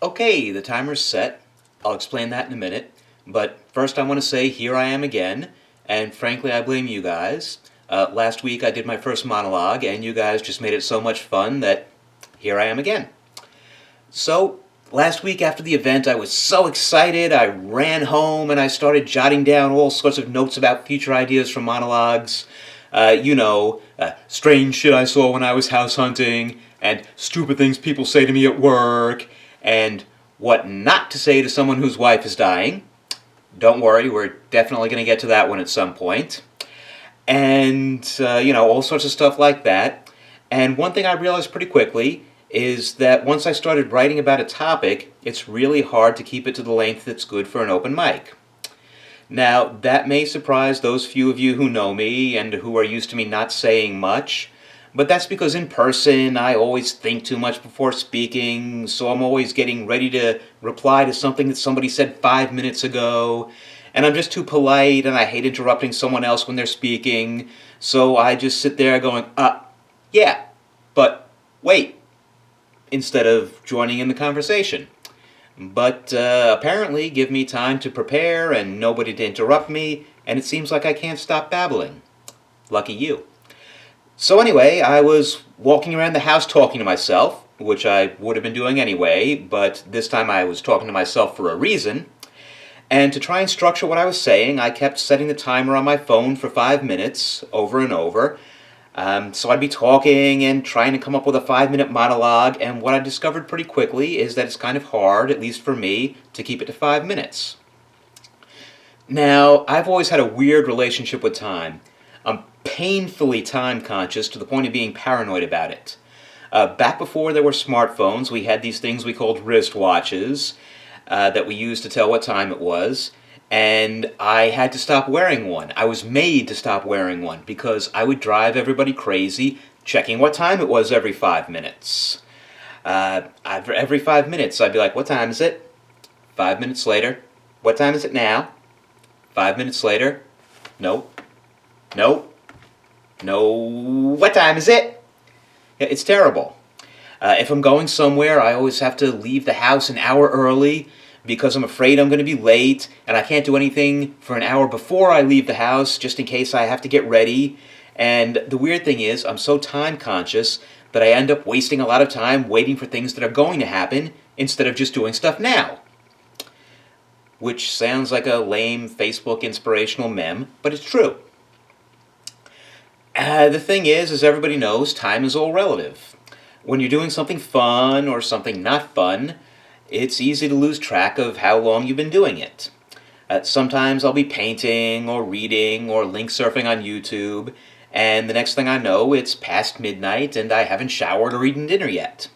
Okay, the timer's set. I'll explain that in a minute. But first I want to say here I am again, and frankly I blame you guys. Last week I did my first monologue, and you guys just made it so much fun that here I am again. So, last week after the event I was so excited, I ran home and I started jotting down all sorts of notes about future ideas for monologues. Strange shit I saw when I was house hunting, and stupid things people say to me at work, and what not to say to someone whose wife is dying. Don't worry, we're definitely going to get to that one at some point. And, all sorts of stuff like that. And one thing I realized pretty quickly is that once I started writing about a topic, it's really hard to keep it to the length that's good for an open mic. Now, that may surprise those few of you who know me and who are used to me not saying much, but that's because in person I always think too much before speaking, so I'm always getting ready to reply to something that somebody said 5 minutes ago, and I'm just too polite and I hate interrupting someone else when they're speaking, so I just sit there going, yeah, but wait, instead of joining in the conversation. But apparently give me time to prepare and nobody to interrupt me, and it seems like I can't stop babbling. Lucky you. So anyway, I was walking around the house talking to myself, which I would have been doing anyway, but this time I was talking to myself for a reason. And to try and structure what I was saying, I kept setting the timer on my phone for 5 minutes, over and over. So I'd be talking and trying to come up with a 5-minute monologue, and what I discovered pretty quickly is that it's kind of hard, at least for me, to keep it to 5 minutes. Now, I've always had a weird relationship with time. I'm painfully time conscious to the point of being paranoid about it. Back before there were smartphones, we had these things we called wristwatches that we used to tell what time it was. And I had to stop wearing one. I was made to stop wearing one because I would drive everybody crazy checking what time it was every 5 minutes. Every 5 minutes I'd be like, what time is it? 5 minutes later, what time is it now? 5 minutes later, no, what time is it? Yeah, it's terrible. If I'm going somewhere, I always have to leave the house an hour early because I'm afraid I'm going to be late, and I can't do anything for an hour before I leave the house just in case I have to get ready. And the weird thing is, I'm so time conscious that I end up wasting a lot of time waiting for things that are going to happen instead of just doing stuff now. Which sounds like a lame Facebook inspirational meme, but it's true. The thing is, as everybody knows, time is all relative. When you're doing something fun or something not fun, it's easy to lose track of how long you've been doing it. Sometimes I'll be painting or reading or link surfing on YouTube, and the next thing I know, it's past midnight and I haven't showered or eaten dinner yet.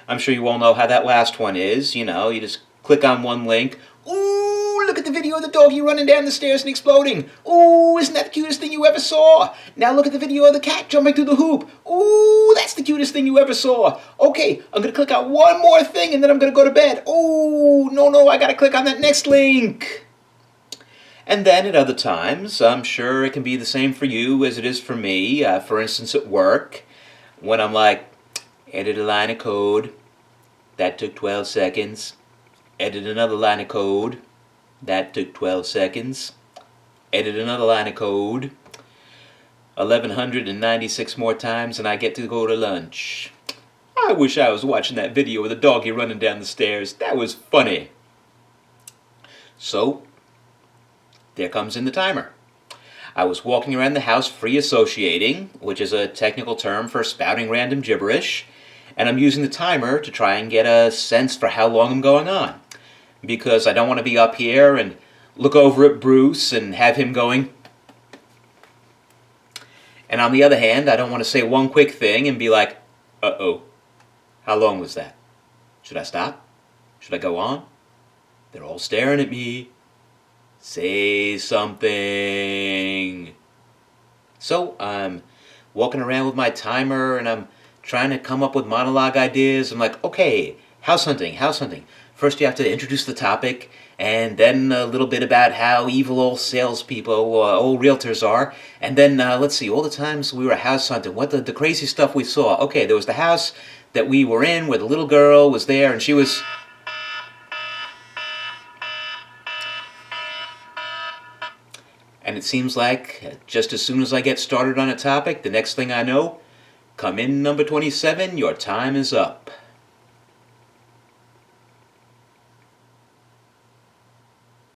I'm sure you all know how that last one is. You just click on one link. Ooh, look at the video of the doggy running down the stairs and exploding. Ooh, isn't that the cutest thing you ever saw? Now look at the video of the cat jumping through the hoop. Ooh, that's the cutest thing you ever saw. Okay, I'm going to click on one more thing and then I'm going to go to bed. Ooh, no, I got to click on that next link. And then at other times, I'm sure it can be the same for you as it is for me. For instance, at work, when I'm like, edit a line of code. That took 12 seconds. Edit another line of code. That took 12 seconds. Edit another line of code. 1,196 more times and I get to go to lunch. I wish I was watching that video of the doggy running down the stairs. That was funny. So, there comes in the timer. I was walking around the house free associating, which is a technical term for spouting random gibberish, and I'm using the timer to try and get a sense for how long I'm going on. Because I don't want to be up here and look over at Bruce and have him going. And on the other hand, I don't want to say one quick thing and be like, uh-oh, how long was that? Should I stop? Should I go on? They're all staring at me. Say something. So I'm walking around with my timer and I'm trying to come up with monologue ideas. I'm like, okay, house hunting. First you have to introduce the topic, and then a little bit about how evil old salespeople, old realtors are, and then, let's see, all the times we were house hunting, what the crazy stuff we saw. Okay, there was the house that we were in where the little girl was there, and she was... And it seems like just as soon as I get started on a topic, the next thing I know, come in number 27, your time is up.